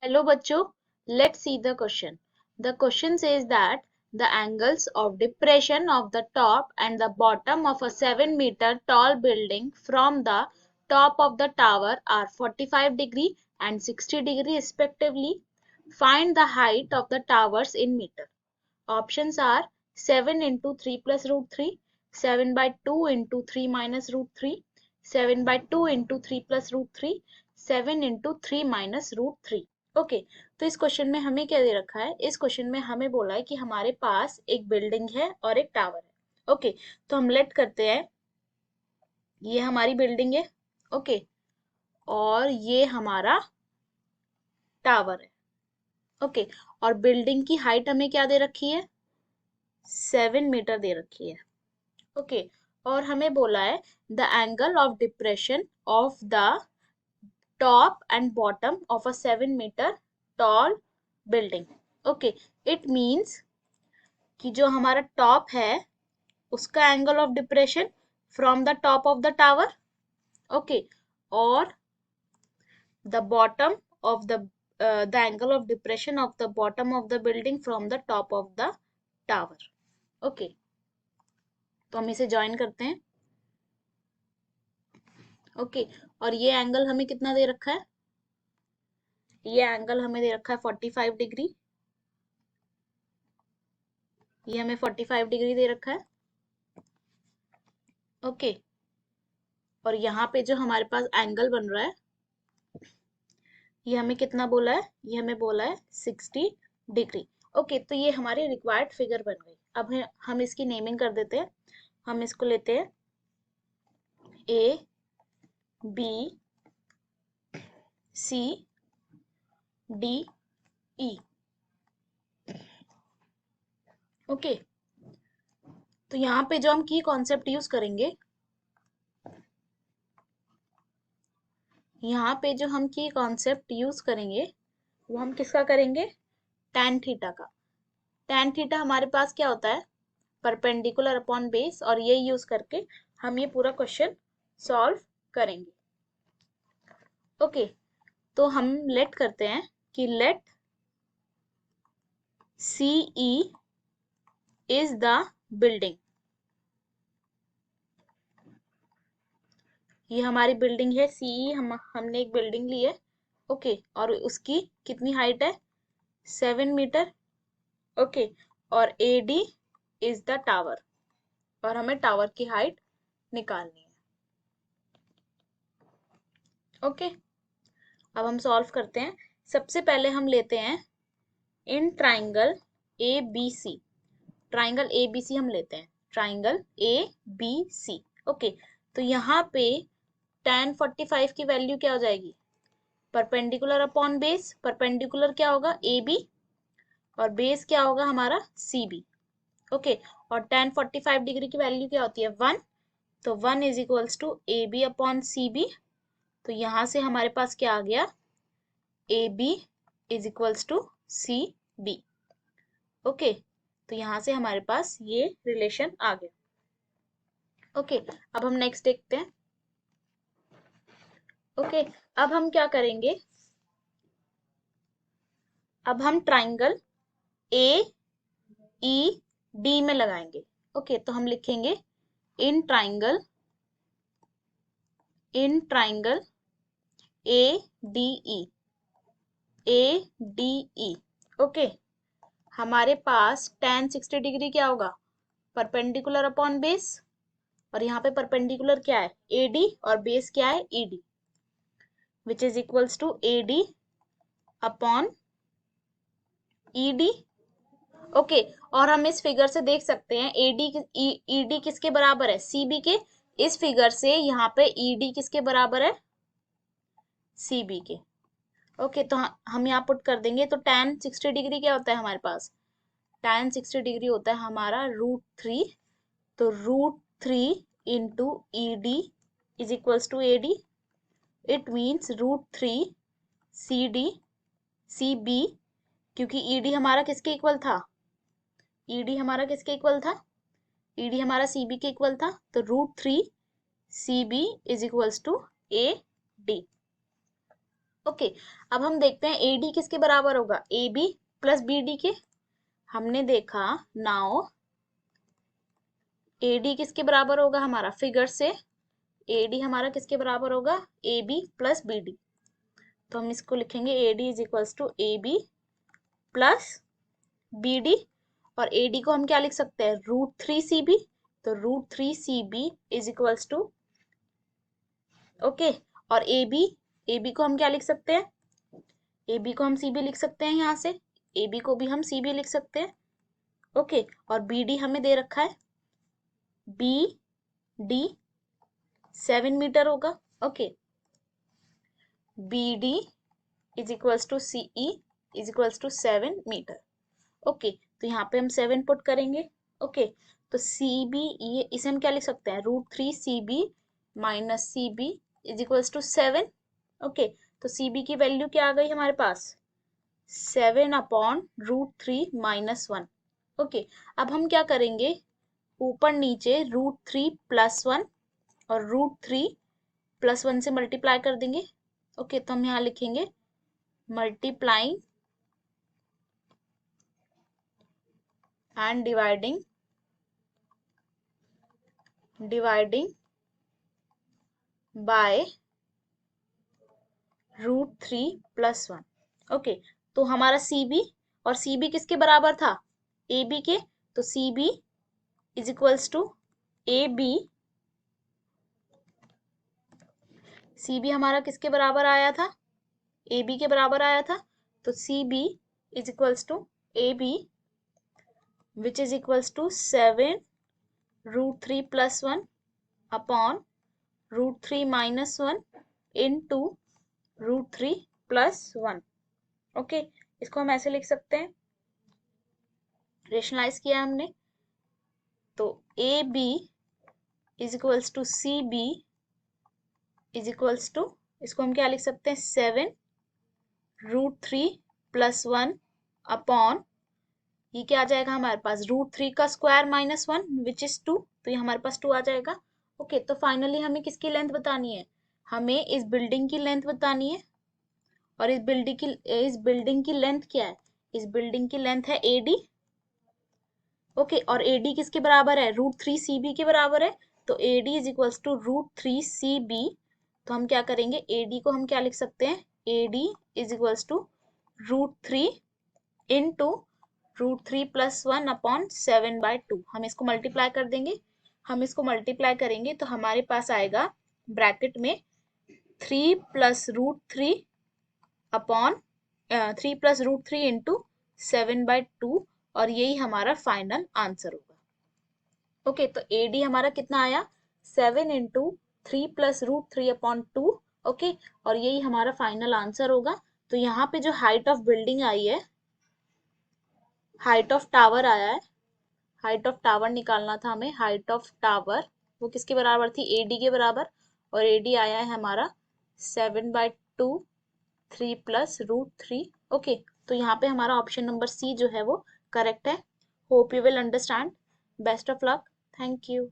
Hello बच्चों, let's see the question. The question says that the angles of depression of the top and the bottom of a 7-meter tall building from the top of the tower are 45 degree and 60 degree respectively. Find the height of the towers in meter. Options are 7 into 3 plus root 3, 7 by 2 into 3 minus root 3, 7 by 2 into 3 plus root 3, 7 into 3 minus root 3. Okay, तो इस question में हमें क्या दे रखा है? इस question में हमें बोला है कि हमारे पास एक बिल्डिंग है और एक टावर है। ओके, तो हम लेट करते हैं, ये हमारी बिल्डिंग है। ओके, और ये हमारा टावर है। ओके, और बिल्डिंग की हाइट हमें क्या दे रखी है? 7 मीटर दे रखी है। ओके, और हमें बोला है the angle of depression of the top and bottom of a 7 meter tall building. Okay, it means कि जो हमारा टॉप है उसका angle of depression from the top of the tower. Okay, और the bottom of the angle of depression of the bottom of the building from the top of the tower. Okay, तो हम इसे join करते हैं। Okay, और ये angle हमें कितना दे रखा है? ये एंगल हमें दे रखा है 45 डिग्री। ये हमें 45 डिग्री दे रखा है। ओके, और यहाँ पे जो हमारे पास एंगल बन रहा है ये हमें कितना बोला है? ये हमें बोला है 60 डिग्री। ओके, तो ये हमारी रिक्वायर्ड फिगर बन गई। अब हम इसकी नेमिंग कर देते हैं। हम इसको लेते हैं A B C D E. Okay, तो यहाँ पे जो हम की कॉन्सेप्ट यूज करेंगे, यहाँ पे जो हम की कॉन्सेप्ट यूज करेंगे वो हम किसका करेंगे? tan थीटा का। tan थीटा हमारे पास क्या होता है? परपेंडिकुलर अपॉन बेस, और ये यूज करके हम ये पूरा क्वेश्चन सॉल्व करेंगे। ओके, तो हम लेट करते हैं कि let see E is the building. ये हमारी बिल्डिंग है सीई, हमने एक बिल्डिंग ली है। ओके, और उसकी कितनी हाइट है? 7 मीटर। ओके, और A D is the tower, और हमें टावर की हाइट निकालनी है। ओके, अब हम सॉल्व करते हैं। सबसे पहले हम लेते हैं in triangle A B C. Triangle A B C हम लेते हैं, triangle A B C. Okay, तो यहाँ पे tan 45 की वैल्यू क्या हो जाएगी? Perpendicular upon base. परपेंडिकुलर क्या होगा? ए बी, और बेस क्या होगा हमारा? C B. ओके, और tan 45 डिग्री की वैल्यू क्या होती है? 1। तो 1 is equals to A B upon C B. तो यहाँ से हमारे पास क्या आ गया? A B is equals to C B. Okay, तो यहाँ से हमारे पास ये रिलेशन आ गया। ओके, अब हम नेक्स्ट देखते हैं। ओके, अब हम क्या करेंगे? अब हम ट्राइंगल ए ई डी में लगाएंगे। ओके, तो हम लिखेंगे इन triangle A D E, A D E. Okay, हमारे पास tan 60 डिग्री क्या होगा? परपेंडिकुलर अपॉन बेस, और यहाँ पे परपेंडिकुलर क्या है? ए डी, और बेस क्या है? E D, which is equals to A D upon E D. Okay, और हम इस फिगर से देख सकते हैं एडी ईडी किसके बराबर है? सीबी के। इस फिगर से यहाँ पे ईडी किसके बराबर है? सीबी के। ओके, तो हम यहाँ पुट कर देंगे। तो tan 60 डिग्री क्या होता है हमारे पास? tan 60 डिग्री होता है हमारा √3। तो √3 into E D is equals to A D. It means √3 C D C B, क्योंकि ई डी हमारा किसके इक्वल था? ईडी हमारा किसके इक्वल था? ईडी हमारा सीबी के इक्वल था। तो √3 CB is equals to A D. Okay, अब हम देखते हैं AD किसके बराबर होगा, AB प्लस BD के। हमने देखा नाउ AD किसके बराबर होगा, हमारा फिगर से AD हमारा किसके बराबर होगा, AB प्लस BD। तो हम इसको लिखेंगे AD is equals to AB plus BD, और AD को हम क्या लिख सकते हैं, √3CB। तो √3CB is equals to, okay, और AB को हम क्या लिख सकते हैं, AB को हम CB लिख सकते हैं, यहाँ से AB को भी हम CB लिख सकते हैं, ओके। और BD हमें दे रखा है, BD 7 मीटर होगा, okay. BD is equals to CE is equals to 7 metre, okay. तो यहाँ पे हम 7 पुट करेंगे, ओके। तो CB, ये इसे हम क्या लिख सकते हैं, √3CB minus CB is equals to 7, okay. तो CB की वैल्यू क्या आ गई हमारे पास, 7/√3 माइनस 1, ओके। अब हम क्या करेंगे, ऊपर नीचे √3 प्लस 1 और √3 प्लस 1 से मल्टीप्लाई कर देंगे, ओके। तो हम यहाँ लिखेंगे multiplying and dividing by √3 plus 1, okay. तो हमारा CB, और CB किसके बराबर था, AB के। तो CB is equals to AB, CB हमारा किसके बराबर आया था, AB के बराबर आया था। तो CB is equals to AB which is equals to 7√3 plus 1 upon √3 minus 1 into √3 plus 1, okay. इसको हम ऐसे लिख सकते हैं, रेशनलाइज किया हमने। तो AB is equals to CB is equals to, इसको हम क्या लिख सकते हैं, 7√3 प्लस 1 अपॉन, ये क्या आ जाएगा हमारे पास, √3 का स्क्वायर माइनस 1 विच इज 2, तो ये हमारे पास 2 आ जाएगा, ओके। तो फाइनली हमें किसकी लेंथ बतानी है, हमें इस बिल्डिंग की लेंथ बतानी है। और इस बिल्डिंग की लेंथ क्या है, इस बिल्डिंग की लेंथ है AD, ओके। और AD किसके बराबर है, √3CB के बराबर है। तो AD is equals to √3CB। तो हम क्या करेंगे, AD को हम क्या लिख सकते हैं, AD is equals to √3 into √3 plus 1 upon 7/2। हम इसको मल्टीप्लाई कर देंगे, हम इसको मल्टीप्लाई करेंगे तो हमारे पास आएगा ब्रैकेट में 3 प्लस √3 अपॉन 3 प्लस √3 इंटू 7/2, और यही हमारा फाइनल आंसर होगा, ओके। तो AD हमारा कितना आया, 7 इंटू 3 प्लस √3 अपॉन 2, ओके। और यही हमारा फाइनल आंसर होगा। तो यहाँ पे जो हाइट ऑफ बिल्डिंग आई है, हाइट ऑफ टावर आया है, हाइट ऑफ टावर निकालना था हमें, हाइट ऑफ टावर वो किसके बराबर थी, AD के बराबर। और AD आया है हमारा 7/2 3 प्लस √3, ओके। तो यहाँ पे हमारा ऑप्शन नंबर C जो है वो करेक्ट है। Hope you will understand. Best of luck, thank you.